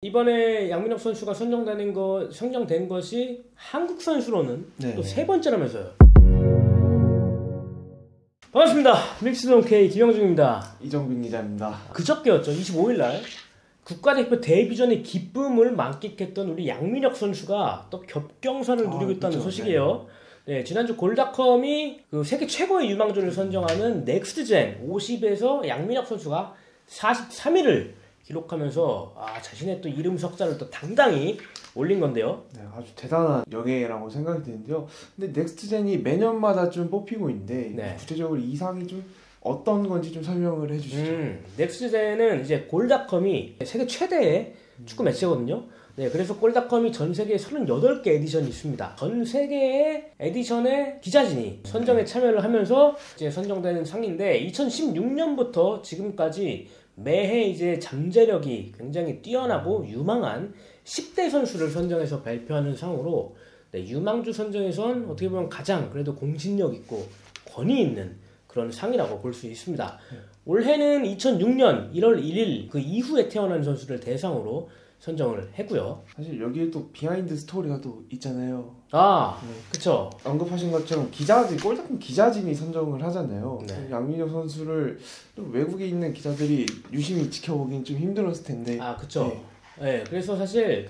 이번에 양민혁 선수가 선정된 것이 한국 선수로는 또 세 번째라면서요. 반갑습니다. 믹스드 K 김영중입니다. 이정빈 기자입니다. 그저께였죠. 25일날 국가대표 데뷔전의 기쁨을 만끽했던 우리 양민혁 선수가 또 겹경선을 누리고 있다는 소식이에요. 네, 지난주 골닷컴이 그 세계 최고의 유망주를 선정하는 넥스트젠 50에서 양민혁 선수가 43위를 기록하면서 자신의 또 이름 석자를 또 당당히 올린 건데요. 네, 아주 대단한 영예라고 생각이 드는데요. 근데 넥스트젠이 매년마다 좀 뽑히고 있는데 네. 구체적으로 이 상이 좀 어떤 건지 좀 설명을 해주시죠. 넥스트젠은 이제 골닷컴이 세계 최대의 축구 매체거든요. 네, 그래서 골닷컴이 전 세계에 38개 에디션이 있습니다. 전 세계의 에디션의 기자진이 선정에 참여를 하면서 이제 선정되는 상인데 2016년부터 지금까지 매해 이제 잠재력이 굉장히 뛰어나고 유망한 10대 선수를 선정해서 발표하는 상으로 유망주 선정에선 어떻게 보면 가장 그래도 공신력 있고 권위 있는 그런 상이라고 볼 수 있습니다. 올해는 2006년 1월 1일 그 이후에 태어난 선수를 대상으로 선정을 했고요. 사실 여기에 또 비하인드 스토리가 또 있잖아요. 그쵸. 언급하신 것처럼 골닷컴 기자진이 선정을 하잖아요. 네. 양민혁 선수를 또 외국에 있는 기자들이 유심히 지켜보기엔 좀 힘들었을 텐데. 그쵸. 네, 그래서 사실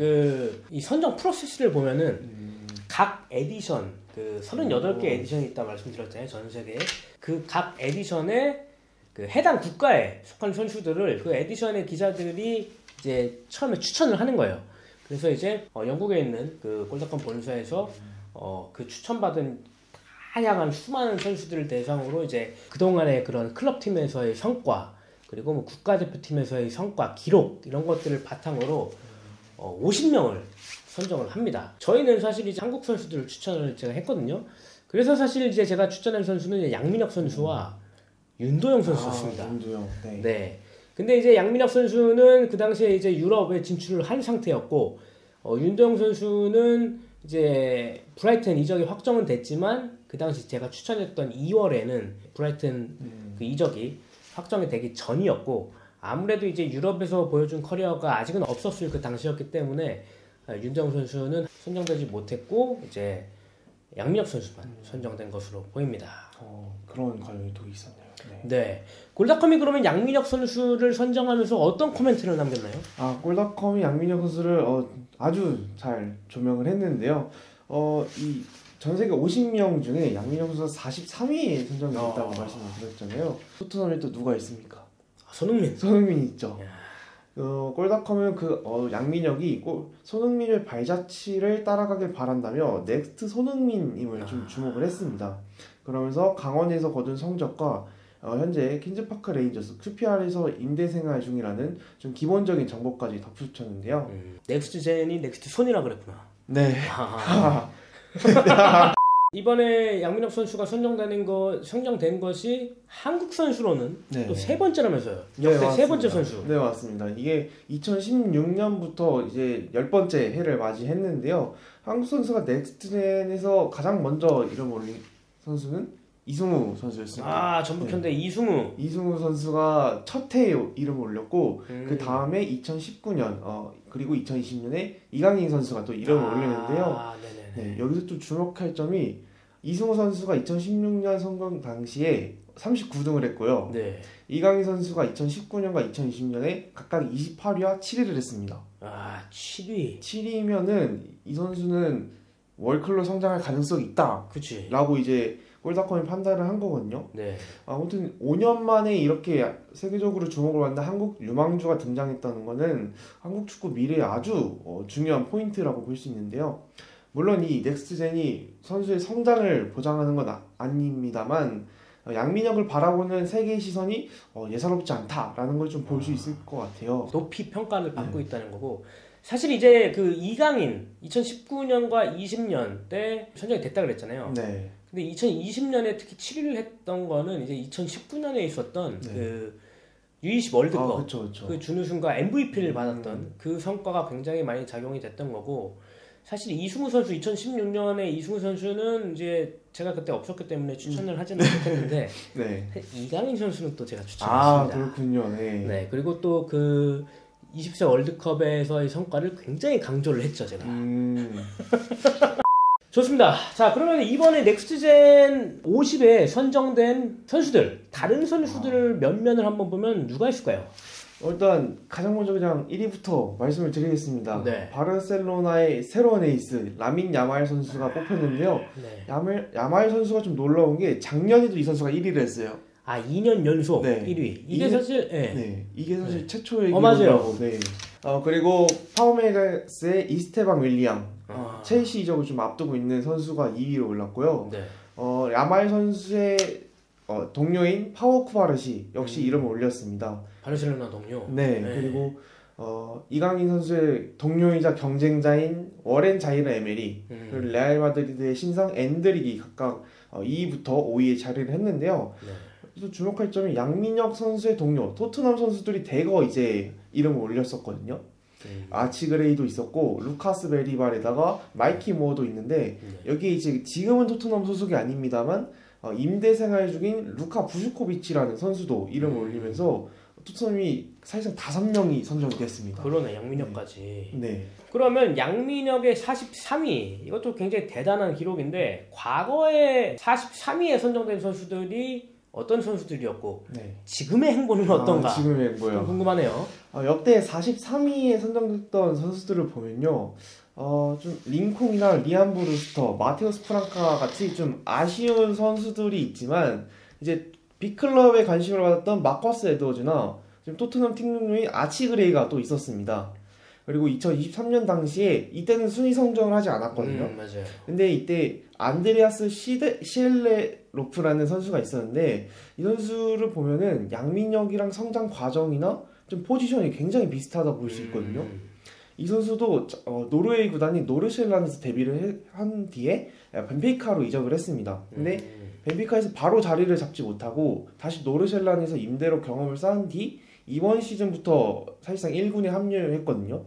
이 선정 프로세스를 보면은 각 에디션, 38개 에디션이 있다 말씀드렸잖아요. 전 세계에. 그 각 에디션에 그 해당 국가에 속한 선수들을 그 에디션의 기자들이 이제 처음에 추천을 하는 거예요. 그래서 이제 영국에 있는 그 골닷컴 본사에서 그 추천받은 다양한 수많은 선수들을 대상으로 이제 그동안의 그런 클럽팀에서의 성과 그리고 뭐 국가대표팀에서의 성과, 기록 이런 것들을 바탕으로 50명을 선정을 합니다. 저희는 사실 이제 한국 선수들을 추천을 제가 했거든요. 그래서 사실 이제 제가 추천한 선수는 이제 양민혁 선수와 윤도영 선수였습니다. 윤도영. 네. 근데 이제 양민혁 선수는 그 당시에 이제 유럽에 진출을 한 상태였고, 윤도영 선수는 이제 브라이튼 이적이 확정은 됐지만, 그 당시 제가 추천했던 2월에는 브라이튼 그 이적이 확정이 되기 전이었고, 아무래도 이제 유럽에서 보여준 커리어가 아직은 없었을 그 당시였기 때문에, 윤도영 선수는 선정되지 못했고, 이제 양민혁 선수만 선정된 것으로 보입니다. 그런 과정이 또 있었네요. 네. 골닷컴이 그러면 양민혁 선수를 선정하면서 어떤 코멘트를 남겼나요? 골닷컴이 양민혁 선수를 아주 잘 조명을 했는데요. 이 전 세계 50명 중에 양민혁 선수가 43위에 선정됐다고 말씀을 드렸잖아요. 토트넘에 또 누가 있습니까? 손흥민이 있죠. 골닷컴은 양민혁이 손흥민의 발자취를 따라가길 바란다며 넥스트 손흥민임을 좀 주목을 했습니다. 그러면서 강원에서 거둔 성적과 현재 퀸즈파크 레인저스 QPR에서 임대 생활 중이라는 좀 기본적인 정보까지 덧붙였는데요. 넥스트젠이 넥스트 손이라 그랬구나. 네. 이번에 양민혁 선수가 선정된 것이 한국 선수로는 또 세 번째라면서요. 역대 세 번째 선수. 네, 맞습니다. 이게 2016년부터 이제 10번째 해를 맞이했는데요. 한국 선수가 넥스트젠에서 가장 먼저 이름 올린 선수는 이승우 선수였습니다. 전북현대 이승우. 이승우 선수가 첫 해에 이름을 올렸고 그 다음에 2019년 그리고 2020년에 이강인 선수가 또 이름을 올리는데요. 네, 여기서 좀 주목할 점이 이승우 선수가 2016년 선거 당시에 39등을 했고요. 네. 이강인 선수가 2019년과 2020년에 각각 28위와 7위를 했습니다. 7위. 7위면은 이 선수는 월클로 성장할 가능성이 있다. 그치. 라고 이제 골닷컴이 판단을 한 거거든요. 네. 아무튼 5년 만에 이렇게 세계적으로 주목을 받는 한국 유망주가 등장했다는 거는 한국 축구 미래에 아주 중요한 포인트라고 볼 수 있는데요. 물론 이 넥스트젠이 선수의 성장을 보장하는 건 아닙니다만 양민혁을 바라보는 세계의 시선이 예사롭지 않다라는 걸 좀 볼 수 있을 것 같아요. 높이 평가를 받고 있다는 거고, 사실 이제 그 이강인 2019년과 20년 때 선정이 됐다 그랬잖아요. 네. 근데 2020년에 특히 7위를 했던 거는 이제 2019년에 있었던 그 U20 월드컵 그 준우승과 MVP를 받았던 그 성과가 굉장히 많이 작용이 됐던 거고, 사실 이승우 선수 2016년에 이승우 선수는 이제 제가 그때 없었기 때문에 추천을 하지는 못했는데 이강인 선수는 또 제가 추천했습니다. 그렇군요. 네. 그리고 또 20세 월드컵에서의 성과를 굉장히 강조를 했죠, 제가. 좋습니다. 자, 그러면 이번에 넥스트젠 50에 선정된 선수들, 다른 선수들 몇 면을 한번 보면 누가 있을까요? 일단 가장 먼저 그냥 1위부터 말씀을 드리겠습니다. 네. 바르셀로나의 새로운 에이스 라민 야말 선수가 뽑혔는데요. 네. 야말 선수가 좀 놀라운 게 작년에도 이 선수가 1위를 했어요. 2년 연속 네. 1위. 이게 사실 이게 사실 최초의 맞아요. 기록이라고. 네. 그리고 파우메이라스의 이스테방 윌리앙 첼시 이적을 좀 앞두고 있는 선수가 2위로 올랐고요. 네. 야말 선수의 동료인 파워 쿠바르시 역시 이름을 올렸습니다. 바르셀로나 동료. 네. 그리고 이강인 선수의 동료이자 경쟁자인 워렌 자이르 에메리 그리고 레알 마드리드의 신성 엔드릭이 각각 2위부터 5위에 자리를 했는데요. 네. 그래서 주목할 점이 양민혁 선수의 동료 토트넘 선수들이 대거 이제 이름을 올렸었거든요. 아치그레이도 있었고 루카스 베리발에다가 마이키 모어도 있는데 여기 이제 지금은 토트넘 소속이 아닙니다만 임대 생활 중인 루카 부슈코비치라는 선수도 이름을 올리면서 토트넘이 사실상 5명이 선정이 됐습니다. 그러네, 양민혁까지. 네. 그러면 양민혁의 43위, 이것도 굉장히 대단한 기록인데 과거에 43위에 선정된 선수들이 어떤 선수들이었고 지금의 행보는 어떤가? 지금의 행보요. 좀 궁금하네요. 역대 43위에 선정됐던 선수들을 보면요. 좀 링콩이나 리안 브루스터, 마테우스 프랑카 같이 좀 아쉬운 선수들이 있지만 이제 빅클럽에 관심을 받았던 마커스 에드워즈나 지금 토트넘 팀명인 아치그레이가 또 있었습니다. 그리고 2023년 당시에 이때는 순위 선정을 하지 않았거든요. 맞아요. 근데 이때 안드레아스 시엘레로프라는 선수가 있었는데 이 선수를 보면은 양민혁이랑 성장 과정이나 좀 포지션이 굉장히 비슷하다 볼 수 있거든요. 이 선수도 노르웨이 구단인 노르쉘란에서 데뷔를 한 뒤에 벤피카로 이적을 했습니다. 근데 벤피카에서 바로 자리를 잡지 못하고 다시 노르쉘란에서 임대로 경험을 쌓은 뒤 이번 시즌부터 사실상 1군에 합류했거든요.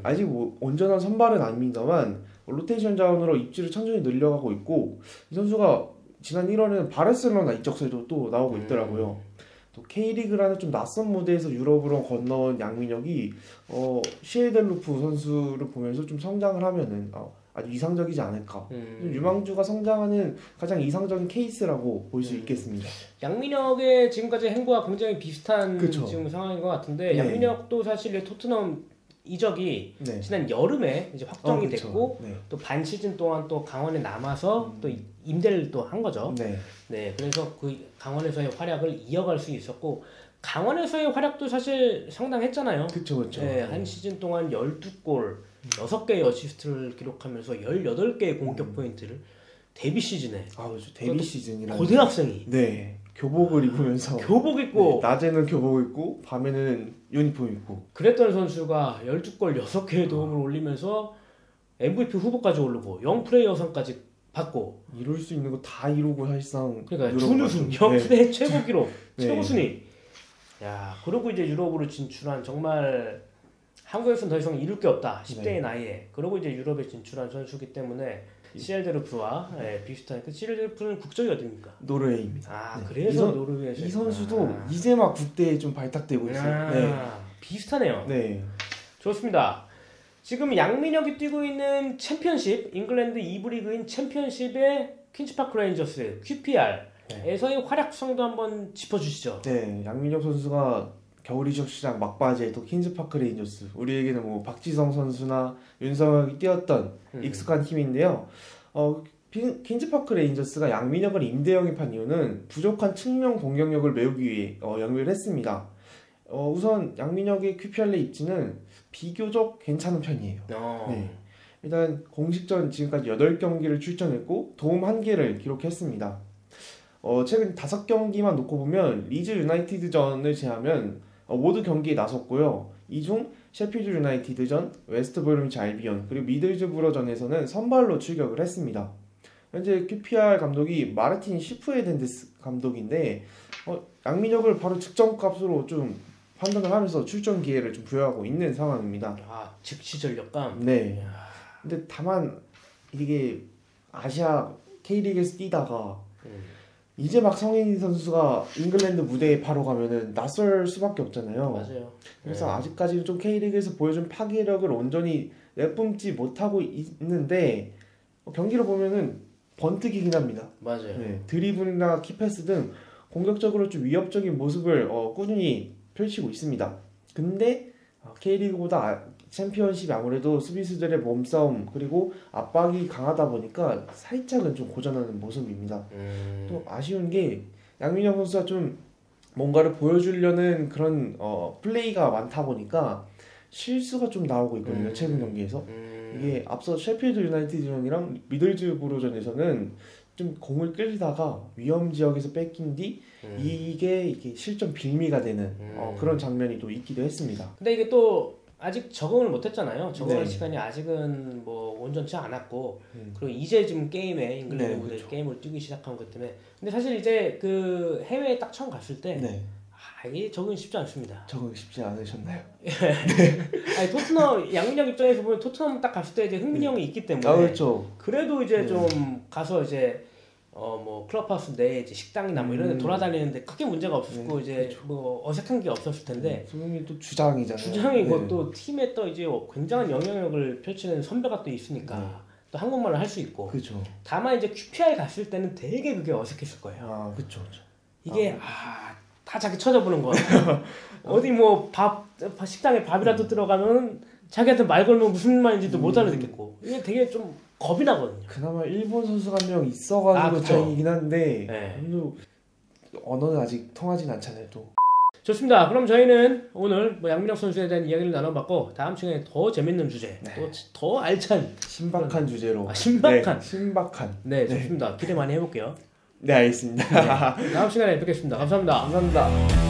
아직 뭐 온전한 선발은 아닙니다만 로테이션 자원으로 입지를 천천히 늘려가고 있고 이 선수가 지난 1월에는 바르셀로나 이적설도 또 나오고 있더라고요. 또 K리그라는 좀 낯선 무대에서 유럽으로 건너온 양민혁이 시에델루프 선수를 보면서 좀 성장을 하면은 아주 이상적이지 않을까. 유망주가 성장하는 가장 이상적인 케이스라고 볼 수 있겠습니다. 양민혁의 지금까지 행보와 굉장히 비슷한 그쵸. 지금 상황인 것 같은데 양민혁도 사실 토트넘 이적이 지난 여름에 이제 확정이 됐고 또 반 시즌 동안 또 강원에 남아서 또 임대를 또 한 거죠. 네, 그래서 그 강원에서의 활약을 이어갈 수 있었고 강원에서의 활약도 사실 상당했잖아요. 그렇죠. 네, 한 시즌 동안 12골, 6개의 어시스트를 기록하면서 18개의 공격 포인트를 데뷔 시즌에. 그렇죠. 데뷔 시즌이라. 고등학생이. 교복을 입으면서. 교복 입고. 낮에는 교복 입고 밤에는 유니폼 입고. 그랬던 선수가 12골 6개의 도움을 올리면서 MVP 후보까지 오르고 영플레이어상까지 받고. 이룰 수 있는 거 다 이루고 사실상. 그러니까 준우승, 영플레이 최고 기록, 최고 순위. 야, 그리고 이제 유럽으로 진출한 정말 한국에서는 더 이상 이룰 게 없다. 10대의 나이에. 그리고 이제 유럽에 진출한 선수기 때문에 시엘데르프와 비슷한 그 시엘데르프는 국적이 어딥니까? 노르웨이입니다. 그래서 노르웨이에서 이 선수도 이제 막 국대에 좀 발탁되고 있어요. 비슷하네요. 좋습니다. 지금 양민혁이 뛰고 있는 챔피언십, 잉글랜드 2부 리그인 챔피언십의 퀸즈파크 레인저스 QPR에서의 활약성도 한번 짚어주시죠. 양민혁 선수가 겨울 이적 시장 막바지에 또 퀸즈파크 레인저스, 우리에게는 뭐 박지성 선수나 윤성혁이 뛰었던 익숙한 팀인데요. 퀸즈파크 레인저스가 양민혁을 임대 영입한 이유는 부족한 측면 공격력을 메우기 위해 영입을 했습니다. 우선 양민혁의 QPR 입지는 비교적 괜찮은 편이에요. 일단 공식전 지금까지 8경기를 출전했고 도움 1개를 기록했습니다. 최근 5경기만 놓고 보면 리즈 유나이티드전을 제하면 모두 경기에 나섰고요. 이 중 셰필드 유나이티드전, 웨스트 브로미치 알비온, 그리고 미들즈브러전에서는 선발로 출격을 했습니다. 현재 QPR 감독이 마르틴 시프헤덴데스 감독인데 양민혁을 바로 직전값으로 좀 판단을 하면서 출전 기회를 좀 부여하고 있는 상황입니다. 즉시 전력감. 근데 다만 이게 아시아 K리그에서 뛰다가 이제 막 성인 선수가 잉글랜드 무대에 바로 가면은 낯설 수밖에 없잖아요. 맞아요. 그래서 아직까지는 좀 K리그에서 보여준 파괴력을 온전히 내뿜지 못하고 있는데 경기를 보면은 번뜩이긴 합니다. 맞아요. 네, 드리블이나 키패스 등 공격적으로 좀 위협적인 모습을 꾸준히 펼치고 있습니다. 근데 K리그보다 챔피언십이 아무래도 수비수들의 몸싸움 그리고 압박이 강하다 보니까 살짝은 좀 고전하는 모습입니다. 또 아쉬운 게 양민혁 선수가 좀 뭔가를 보여주려는 그런 플레이가 많다 보니까 실수가 좀 나오고 있거든요. 최근 경기에서. 이게 앞서 셰필드 유나이티드전이랑 미들즈부르전에서는 좀 공을 끌다가 위험 지역에서 뺏긴 뒤 이게 실점 빌미가 되는 그런 장면이 또 있기도 했습니다. 근데 이게 또 아직 적응을 못했잖아요. 적응할 네. 시간이 아직은 뭐 온전치 않았고 그리고 이제 지금 게임에 잉글랜드 무대 그렇죠. 게임을 뛰기 시작한 것 때문에 근데 사실 이제 그 해외에 딱 처음 갔을 때 이게 적응이 쉽지 않습니다. 적응 쉽지 않으셨나요? 아니 토트넘 양민혁 입장에서 보면 토트넘 딱 갔을 때 이제 흥민이 형이 있기 때문에 그렇죠. 그래도 이제 좀 가서 이제 뭐 클럽하우스 내 이제 식당이나 뭐 이런 데 돌아다니는데 크게 문제가 없었고 이제 그렇죠. 뭐 어색한 게 없었을 텐데 손흥민이 또 주장이잖아요. 주장이고 또 팀에 또 이제 굉장한 영향력을 펼치는 선배가 또 있으니까 또 한국말을 할 수 있고 그렇죠. 다만 이제 QPR 갔을 때는 되게 그게 어색했을 거예요. 그렇죠. 이게 다 자기 쳐다보는 거 어디 뭐 식당에 밥이라도 들어가면 자기한테 말 걸면 무슨 말인지도 못 알아듣겠고 이게 되게 좀 겁이 나거든요. 그나마 일본 선수가 한 명 있어가지고 다행이긴 한데 언어는 아직 통하진 않잖아요. 또 좋습니다. 그럼 저희는 오늘 뭐 양민혁 선수에 대한 이야기를 나눠봤고 다음 시간에 더 재밌는 주제, 또 더 알찬 신박한 주제로 신박한 신박한 좋습니다. 기대 많이 해볼게요. 네 알겠습니다. 다음 시간에 뵙겠습니다. 감사합니다. 감사합니다.